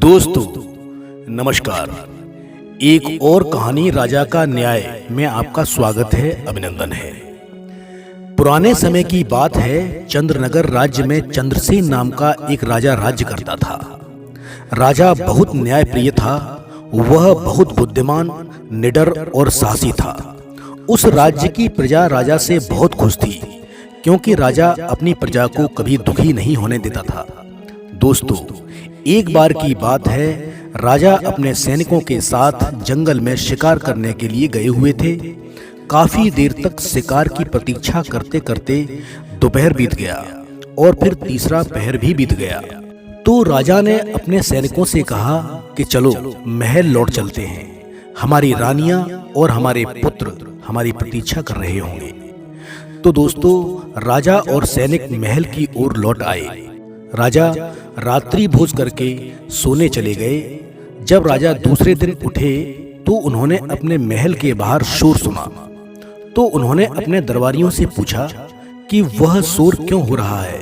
दोस्तों नमस्कार। एक और कहानी राजा का न्याय में आपका स्वागत है, अभिनंदन है। पुराने समय की बात है। चंद्रनगर राज्य में चंद्रसेन नाम का एक राजा राज्य करता था। राजा बहुत न्यायप्रिय था। वह बहुत बुद्धिमान, निडर और साहसी था। उस राज्य की प्रजा राजा से बहुत खुश थी, क्योंकि राजा अपनी प्रजा को कभी दुखी नहीं होने देता था। दोस्तों, एक बार की बात है, राजा अपने सैनिकों के साथ जंगल में शिकार करने के लिए गए हुए थे। काफी देर तक शिकार की प्रतीक्षा करते करते दोपहर बीत गया और फिर तीसरा पहर भी बीत गया। तो राजा ने अपने सैनिकों से कहा कि चलो महल लौट चलते हैं। हमारी रानियां और हमारे पुत्र हमारी प्रतीक्षा कर रहे होंगे। तो दोस्तों, राजा और सैनिक महल की ओर लौट आए। राजा रात्रि भोज करके सोने चले गए। जब राजा दूसरे दिन उठे तो उन्होंने अपने महल के बाहर शोर सुना। तो उन्होंने अपने दरबारियों से पूछा कि वह शोर क्यों हो रहा है।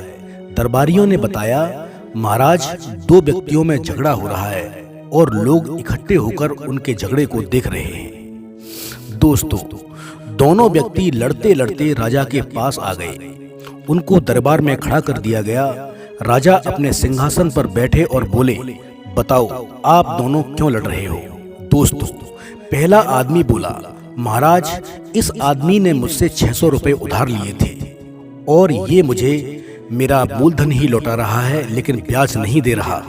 दरबारियों ने बताया, महाराज, दो व्यक्तियों में झगड़ा हो रहा है और लोग इकट्ठे होकर उनके झगड़े को देख रहे हैं। दोस्तों, दोनों व्यक्ति लड़ते लड़ते राजा के पास आ गए। उनको दरबार में खड़ा कर दिया गया। राजा अपने सिंहासन पर बैठे और बोले, बताओ आप दोनों क्यों लड़ रहे हो। दोस्तों, पहला आदमी बोला, महाराज, इस आदमी ने मुझसे 600 रुपए उधार लिए थे और ये मुझे मेरा मूलधन ही लौटा रहा है, लेकिन ब्याज नहीं दे रहा।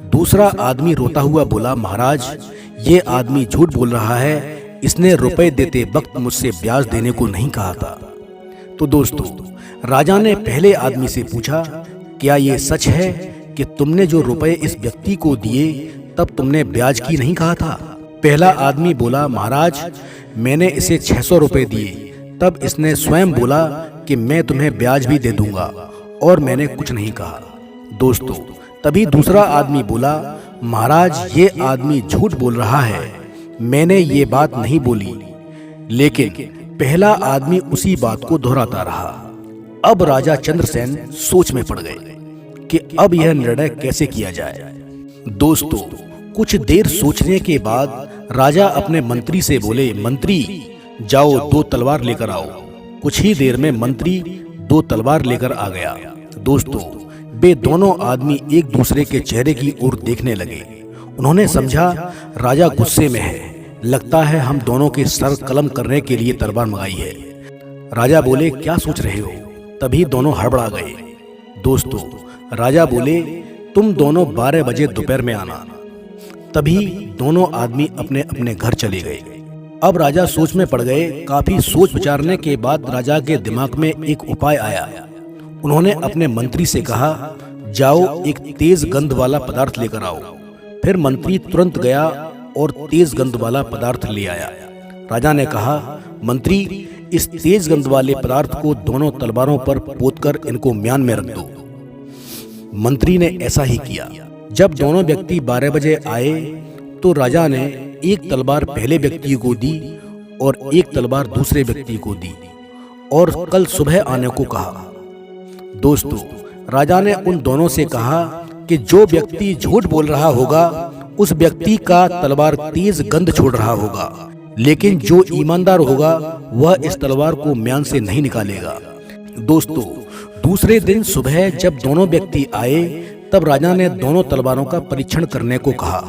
दूसरा आदमी रोता हुआ बोला, महाराज, ये आदमी झूठ बोल रहा है। इसने रुपए देते वक्त मुझसे ब्याज देने को नहीं कहा था। तो दोस्तों, राजा ने पहले आदमी से पूछा, क्या ये सच है कि तुमने जो रुपए इस व्यक्ति को दिए तब तुमने ब्याज की नहीं कहा था। पहला आदमी बोला, महाराज, मैंने इसे 600 रुपए दिए, तब इसने स्वयं बोला कि मैं तुम्हें ब्याज भी दे दूंगा और मैंने कुछ नहीं कहा। दोस्तों, तभी दूसरा आदमी बोला, महाराज, ये आदमी झूठ बोल रहा है, मैंने ये बात नहीं बोली। लेकिन पहला आदमी उसी बात को दोहराता रहा। अब राजा चंद्रसेन सोच में पड़ गए कि अब यह निर्णय कैसे किया जाए। दोस्तों, कुछ देर सोचने के बाद राजा अपने मंत्री से बोले, मंत्री, जाओ 2 तलवार लेकर आओ। कुछ ही देर में मंत्री 2 तलवार लेकर आ गया। दोस्तों, वे दोनों आदमी एक दूसरे के चेहरे की ओर देखने लगे। उन्होंने समझा राजा गुस्से में है, लगता है हम दोनों के सर कलम करने के लिए तलवार मंगाई है। राजा बोले, क्या सोच रहे हो। तभी दोनों हड़बड़ा गए। दोस्तों, राजा बोले, तुम दोनों 12 बजे दोपहर में आना। तभी दोनों आदमी अपने अपने घर चले गए। अब राजा सोच में पड़ गए। काफी सोच विचारने के बाद राजा के दिमाग में एक उपाय आया। उन्होंने अपने मंत्री से कहा, जाओ एक तेज गंध वाला पदार्थ लेकर आओ। फिर मंत्री तुरंत गया और तेज गंध वाला पदार्थ ले आया। राजा ने कहा, मंत्री, इस तेज गंध वाले पदार्थ को दोनों तलवारों पर पोतकर इनको म्यान में रख दो। मंत्री ने ऐसा ही किया। जब दोनों व्यक्ति 12 बजे आए तो राजा ने एक तलवार पहले व्यक्ति को दी और एक तलवार दूसरे व्यक्ति को दी और कल सुबह आने को कहा। दोस्तों, राजा ने उन दोनों से कहा कि जो व्यक्ति झूठ बोल रहा होगा उस व्यक्ति का तलवार तेज गंध छोड़ रहा होगा, लेकिन जो ईमानदार होगा वह इस तलवार को म्यान से नहीं निकालेगा। दोस्तों, दूसरे दिन सुबह जब दोनों व्यक्ति आए तब राजा ने दोनों तलवारों का परीक्षण करने को कहा।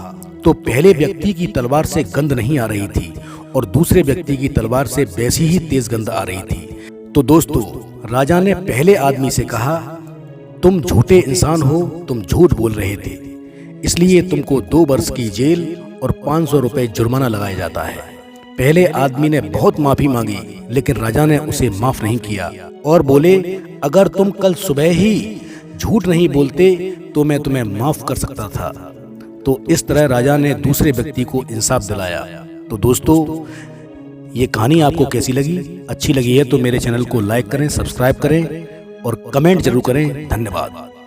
तो पहले व्यक्ति की तलवार से गंध नहीं आ रही थी और दूसरे व्यक्ति की तलवार से वैसी ही तेज गंध आ रही थी। तो दोस्तों, राजा ने पहले आदमी से कहा, तुम झूठे इंसान हो, तुम झूठ बोल रहे थे, इसलिए तुमको 2 वर्ष की जेल और 500 रुपए जुर्माना लगाया जाता है। पहले आदमी ने बहुत माफी मांगी, लेकिन राजा ने उसे माफ नहीं किया और बोले, अगर तुम कल सुबह ही झूठ नहीं बोलते तो मैं तुम्हें माफ कर सकता था। तो इस तरह राजा ने दूसरे व्यक्ति को इंसाफ दिलाया। तो दोस्तों, ये कहानी आपको कैसी लगी? अच्छी लगी है तो मेरे चैनल को लाइक करें, सब्सक्राइब करें और कमेंट जरूर करें। धन्यवाद।